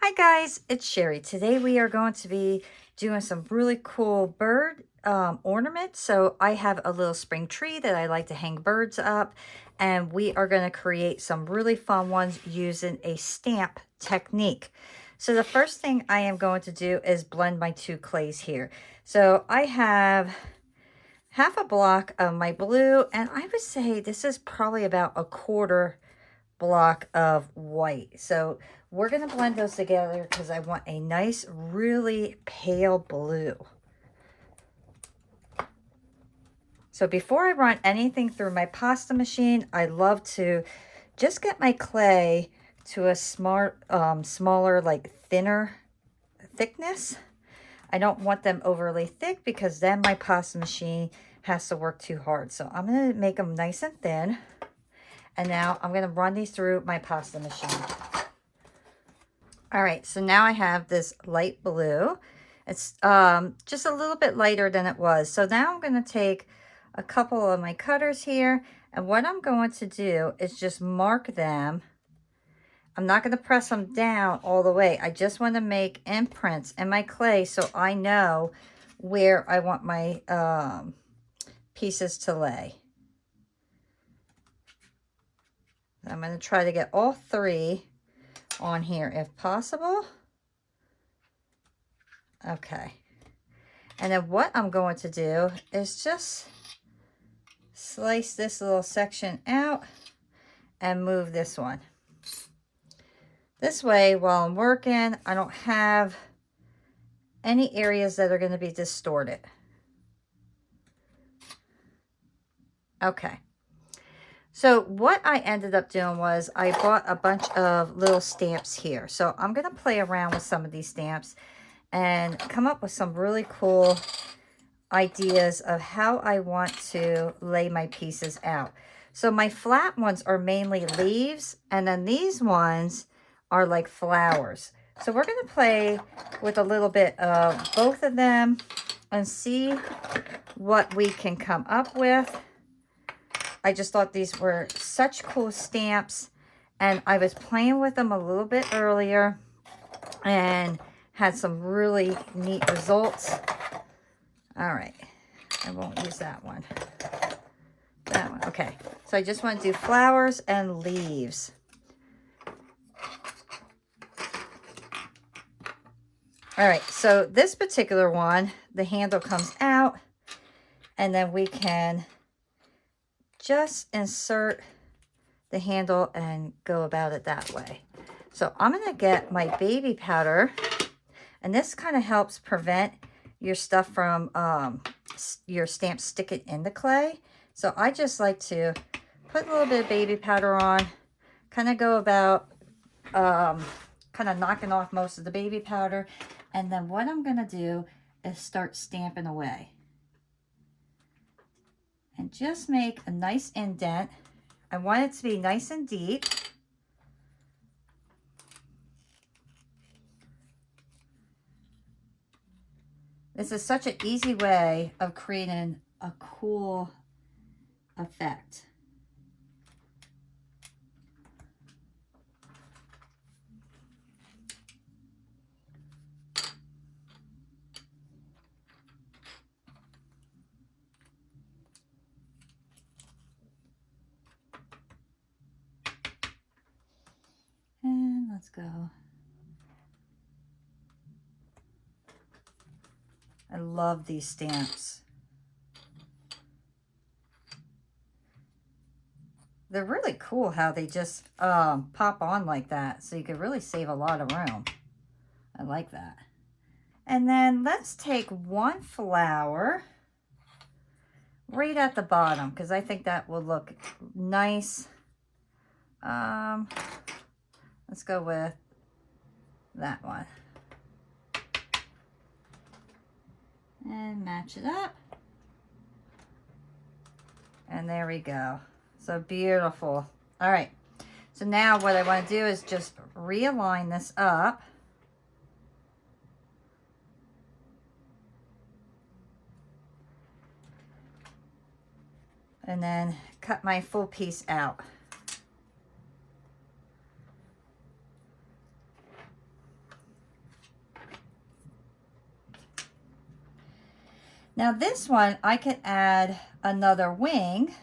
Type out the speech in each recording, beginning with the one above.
Hi guys, it's Sherry. Today we are going to be doing some really cool bird ornaments. So I have a little spring tree that I like to hang birds up, and we are going to create some really fun ones using a stamp technique. So the first thing I am going to do is blend my two clays here. So I have half a block of my blue, and I would say this is probably about a quarter block of white. So we're going to blend those together because I want a nice, really pale blue. So before I run anything through my pasta machine, I love to just get my clay to a smaller, like thinner thickness. I don't want them overly thick because then my pasta machine has to work too hard. So I'm going to make them nice and thin. And now I'm going to run these through my pasta machine. All right, so now I have this light blue. It's just a little bit lighter than it was. So now I'm going to take a couple of my cutters here, and what I'm going to do is just mark them. I'm not going to press them down all the way. I just want to make imprints in my clay so I know where I want my pieces to lay. I'm going to try to get all three on here if possible. Okay. And then what I'm going to do is just slice this little section out and move this one. This way, while I'm working, I don't have any areas that are going to be distorted. Okay. So what I ended up doing was I bought a bunch of little stamps here. So I'm going to play around with some of these stamps and come up with some really cool ideas of how I want to lay my pieces out. So my flat ones are mainly leaves, and then these ones are like flowers. So we're going to play with a little bit of both of them and see what we can come up with. I just thought these were such cool stamps, and I was playing with them a little bit earlier and had some really neat results. All right, I won't use that one. That one, okay. So I just want to do flowers and leaves. All right, so this particular one, the handle comes out, and then we can just insert the handle and go about it that way. So I'm going to get my baby powder, and this kind of helps prevent your stuff from your stamp sticking in the clay. So I just like to put a little bit of baby powder on, kind of go about kind of knocking off most of the baby powder, and then what I'm going to do is start stamping away and just make a nice indent. I want it to be nice and deep. This is such an easy way of creating a cool effect. And let's go. I love these stamps. They're really cool how they just pop on like that, so you could really save a lot of room. I like that. And then let's take one flower right at the bottom, because I think that will look nice. Let's go with that one. And match it up. And there we go. So beautiful. All right. So now what I want to do is just realign this up. And then cut my full piece out. Now this one, I could add another wing,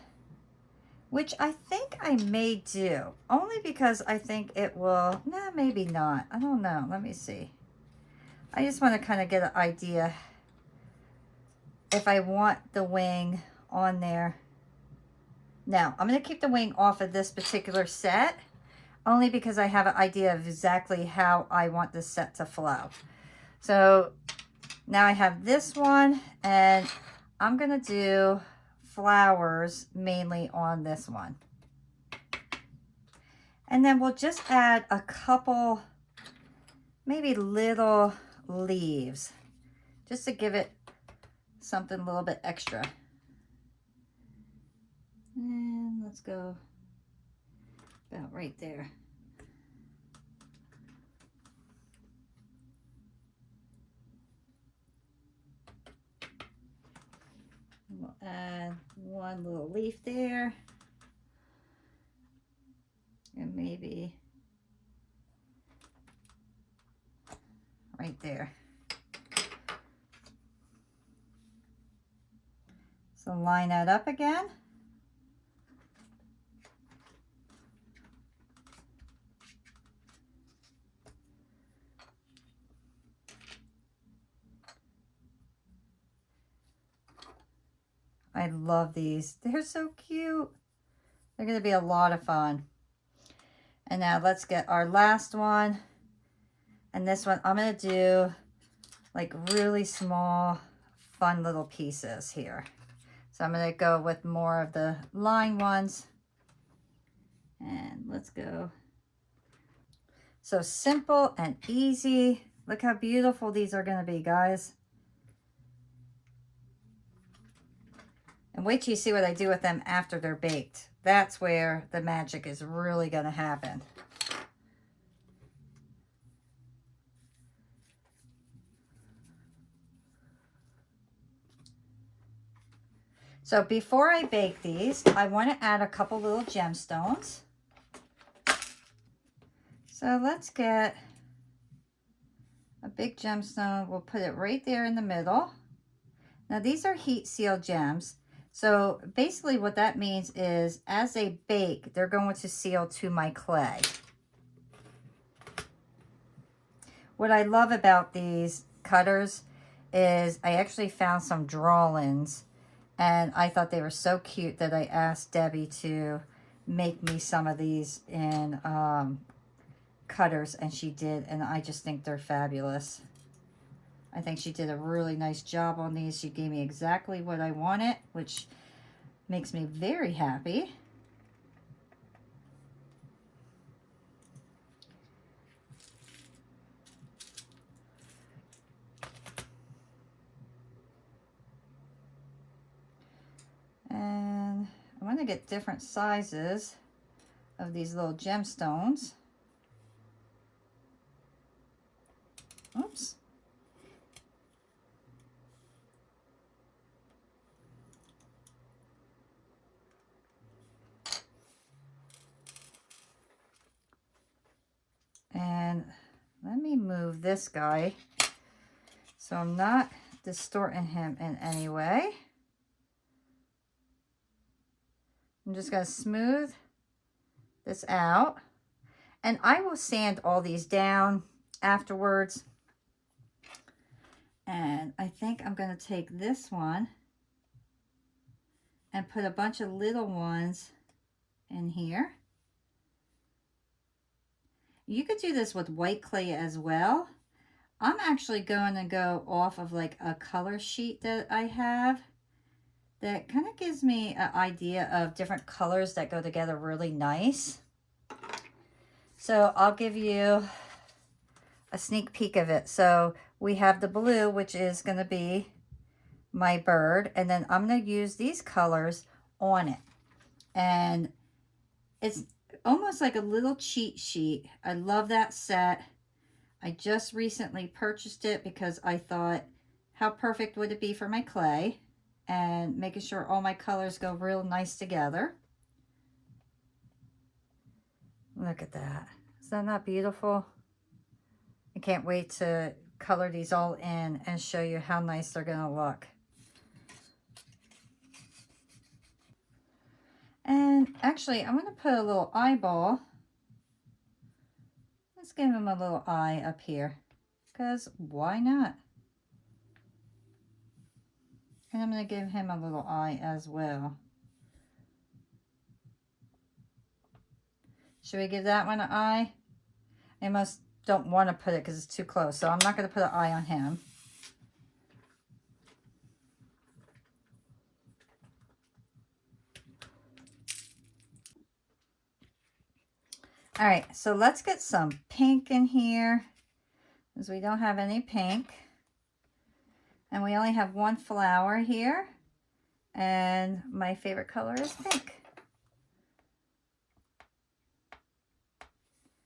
which I think I may do, only because I think it will, nah, maybe not. I don't know, let me see. I just want to kind of get an idea if I want the wing on there. Now, I'm going to keep the wing off of this particular set, only because I have an idea of exactly how I want this set to flow. So now I have this one, and I'm going to do flowers mainly on this one. And then we'll just add a couple, maybe little leaves, just to give it something a little bit extra. And let's go about right there. We'll add one little leaf there. And maybe right there. So line that up again. I love these. They're so cute. They're going to be a lot of fun. And now let's get our last one. And this one, I'm going to do like really small, fun little pieces here. So I'm going to go with more of the line ones. And let's go. So simple and easy. Look how beautiful these are going to be, guys. And wait till you see what I do with them after they're baked. That's where the magic is really going to happen. So before I bake these, I want to add a couple little gemstones. So let's get a big gemstone. We'll put it right there in the middle. Now these are heat sealed gems. So basically what that means is as they bake, they're going to seal to my clay. What I love about these cutters is I actually found some draw-ins, and I thought they were so cute that I asked Debbie to make me some of these in cutters, and she did, and I just think they're fabulous. I think she did a really nice job on these. She gave me exactly what I wanted, which makes me very happy. And I want to get different sizes of these little gemstones. Oops. And let me move this guy so I'm not distorting him in any way. I'm just going to smooth this out. And I will sand all these down afterwards. And I think I'm going to take this one and put a bunch of little ones in here. You could do this with white clay as well. I'm actually going to go off of like a color sheet that I have that kind of gives me an idea of different colors that go together really nice. So I'll give you a sneak peek of it. So we have the blue, which is going to be my bird, and then I'm going to use these colors on it. And it's almost like a little cheat sheet. I love that set. I just recently purchased it because I thought, how perfect would it be for my clay? And making sure all my colors go real nice together. Look at that. Is that not beautiful? I can't wait to color these all in and show you how nice they're going to look. And actually, I'm going to put a little eyeball. Let's give him a little eye up here, because why not? And I'm going to give him a little eye as well. Should we give that one an eye? I almost don't want to put it because it's too close, so I'm not going to put an eye on him. All right, so let's get some pink in here, because we don't have any pink. And we only have one flower here, and my favorite color is pink.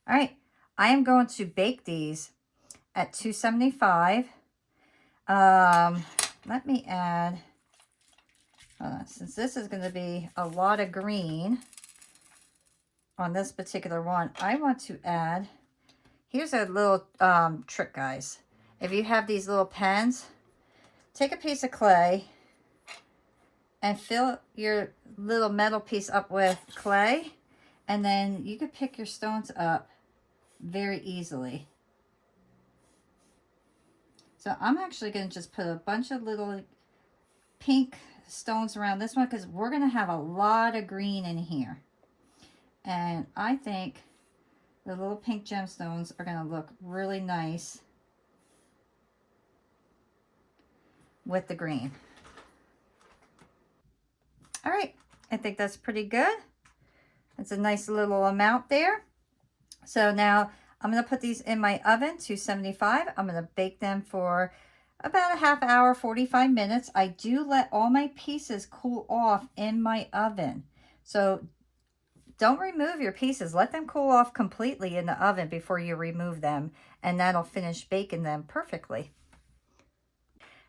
All right, I am going to bake these at 275. Let me add, since this is going to be a lot of green on this particular one, I want to add, here's a little trick, guys. If you have these little pens, take a piece of clay and fill your little metal piece up with clay, and then you can pick your stones up very easily. So I'm actually going to just put a bunch of little pink stones around this one, because we're going to have a lot of green in here. And I think the little pink gemstones are going to look really nice with the green. All right, I think that's pretty good. It's a nice little amount there. So now I'm going to put these in my oven, 275. I'm going to bake them for about a half hour, 45 minutes. I do let all my pieces cool off in my oven. So don't remove your pieces. Let them cool off completely in the oven before you remove them, and that'll finish baking them perfectly.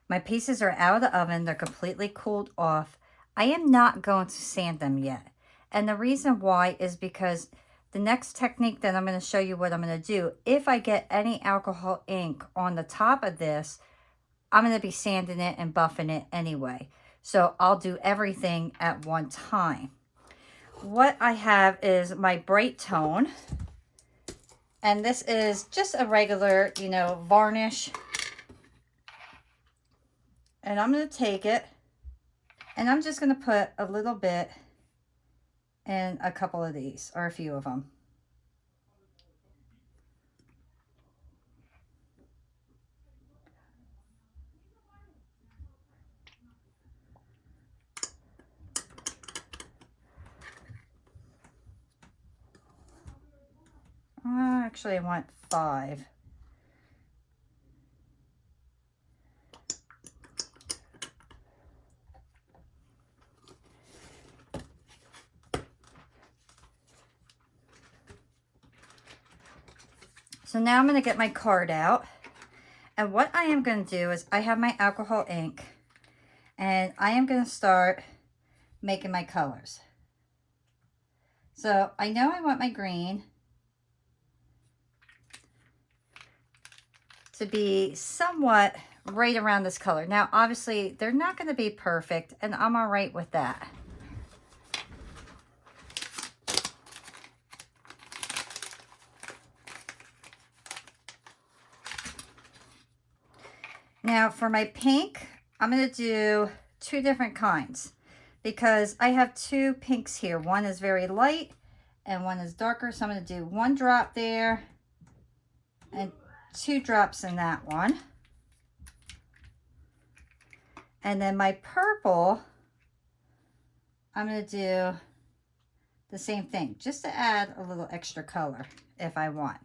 My pieces are out of the oven. They're completely cooled off. I am not going to sand them yet. And the reason why is because the next technique that I'm going to show you what I'm going to do, if I get any alcohol ink on the top of this, I'm going to be sanding it and buffing it anyway. So I'll do everything at one time. What I have is my bright tone. And this is just a regular, varnish. And I'm going to take it, and I'm just going to put a little bit in a couple of these, or a few of them. Actually, I want 5. So now I'm going to get my card out. And what I am going to do is I have my alcohol ink, and I am going to start making my colors. So I know I want my green to be somewhat right around this color. Now, obviously, they're not going to be perfect, and I'm all right with that. Now, for my pink, I'm going to do 2 different kinds, because I have 2 pinks here. One is very light and one is darker. So I'm going to do 1 drop there and 2 drops in that one. And then my purple, I'm going to do the same thing, just to add a little extra color if I want.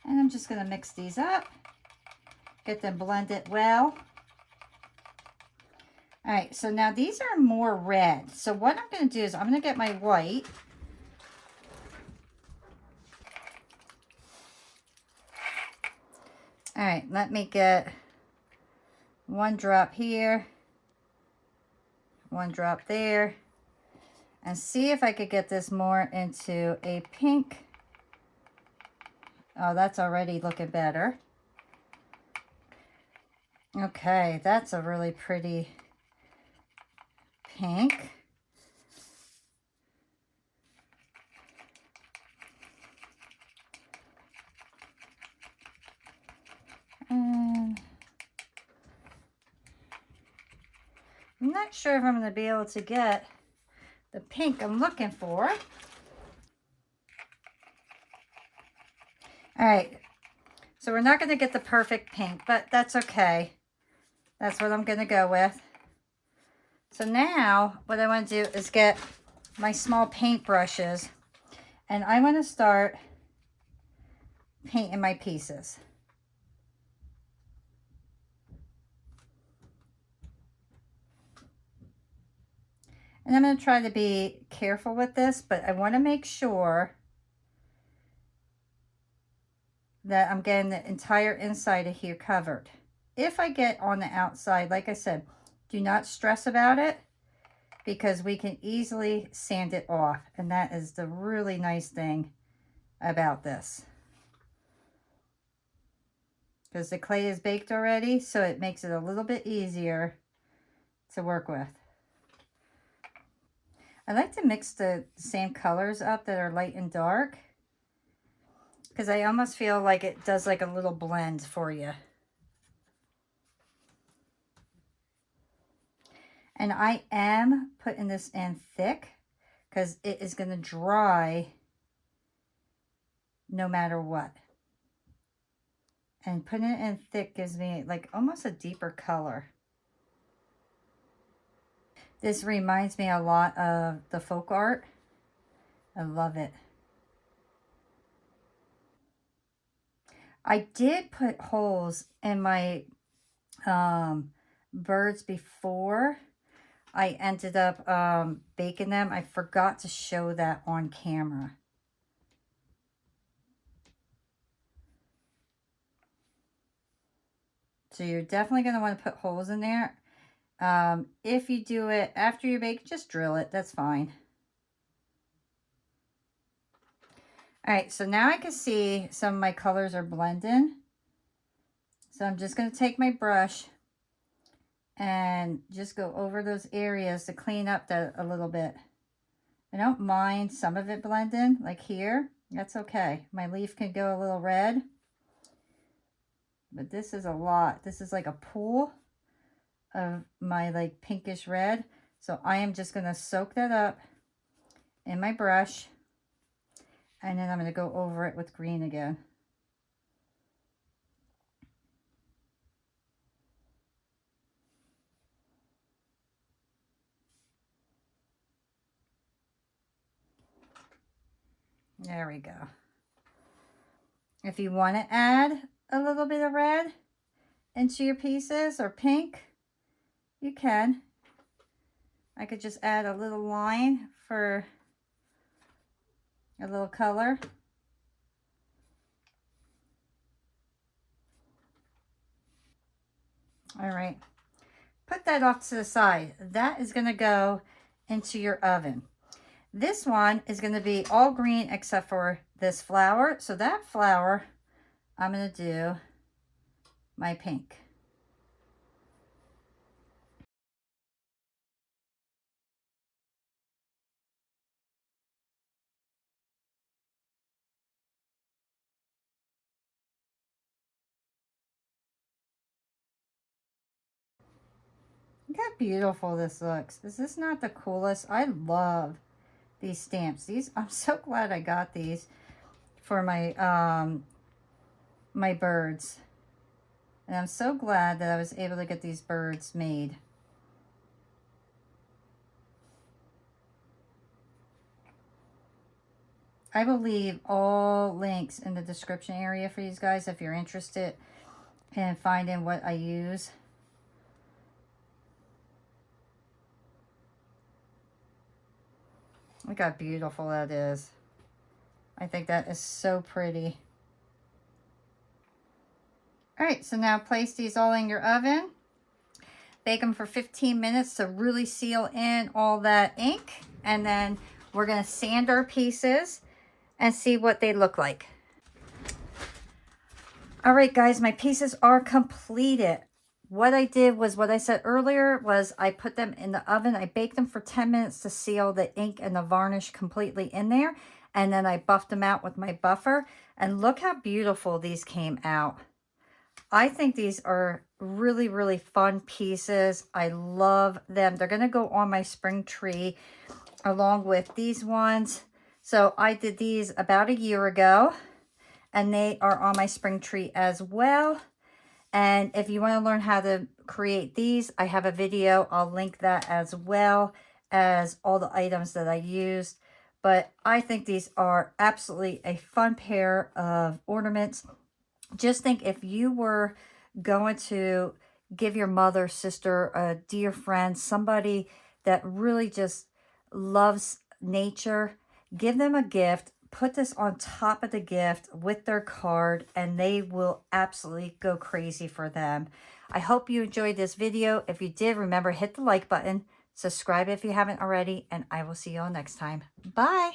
And I'm just going to mix these up, get them blended well. All right, so now these are more red. So what I'm going to do is I'm going to get my white. All right, let me get 1 drop here, 1 drop there, and see if I could get this more into a pink Oh, that's already looking better. Okay, that's a really pretty pink. And I'm not sure if I'm going to be able to get the pink I'm looking for. All right, so we're not going to get the perfect pink, but that's okay. That's what I'm going to go with. So now what I want to do is get my small paint brushes, and I want to start painting my pieces. And I'm going to try to be careful with this, but I want to make sure that I'm getting the entire inside of here covered. If I get on the outside, like I said, do not stress about it, because we can easily sand it off. And that is the really nice thing about this. Because the clay is baked already, so it makes it a little bit easier to work with. I like to mix the same colors up that are light and dark, because I almost feel like it does like a little blend for you. And I am putting this in thick because it is going to dry no matter what. And putting it in thick gives me like almost a deeper color. This reminds me a lot of the folk art. I love it. I did put holes in my birds before I ended up baking them. I forgot to show that on camera. So you're definitely going to want to put holes in there. If you do it after you bake, just drill it. That's fine. All right, so now I can see some of my colors are blending. So I'm just going to take my brush and just go over those areas to clean up that a little bit. I don't mind some of it blending, like here. That's okay. My leaf can go a little red. But this is a lot. This is like a pool of my like pinkish red. So I am just going to soak that up in my brush. And then I'm going to go over it with green again. There we go. If you want to add a little bit of red into your pieces or pink, you can. I could just add a little line for a little color. All right, put that off to the side. That is going to go into your oven. This one is going to be all green except for this flower. So that flower, I'm going to do my pink. Look how beautiful this looks. Is this not the coolest? I love these stamps. These, I'm so glad I got these for my my birds. And I'm so glad that I was able to get these birds made. I will leave all links in the description area for you guys if you're interested in finding what I use. Look how beautiful that is. I think that is so pretty. All right, so now place these all in your oven. Bake them for 15 minutes to really seal in all that ink. And then we're going to sand our pieces and see what they look like. All right, guys, my pieces are completed. What I did was what I said earlier was I put them in the oven. I baked them for 10 minutes to seal the ink and the varnish completely in there. And then I buffed them out with my buffer. And look how beautiful these came out. I think these are really, really fun pieces. I love them. They're going to go on my spring tree along with these ones. So I did these about a year ago, and they are on my spring tree as well. And if you want to learn how to create these, I have a video. I'll link that as well as all the items that I used. But I think these are absolutely a fun pair of ornaments. Just think if you were going to give your mother, sister, a dear friend, somebody that really just loves nature, give them a gift. Put this on top of the gift with their card, and they will absolutely go crazy for them. I hope you enjoyed this video. If you did, remember, hit the like button, subscribe if you haven't already, and I will see you all next time. Bye.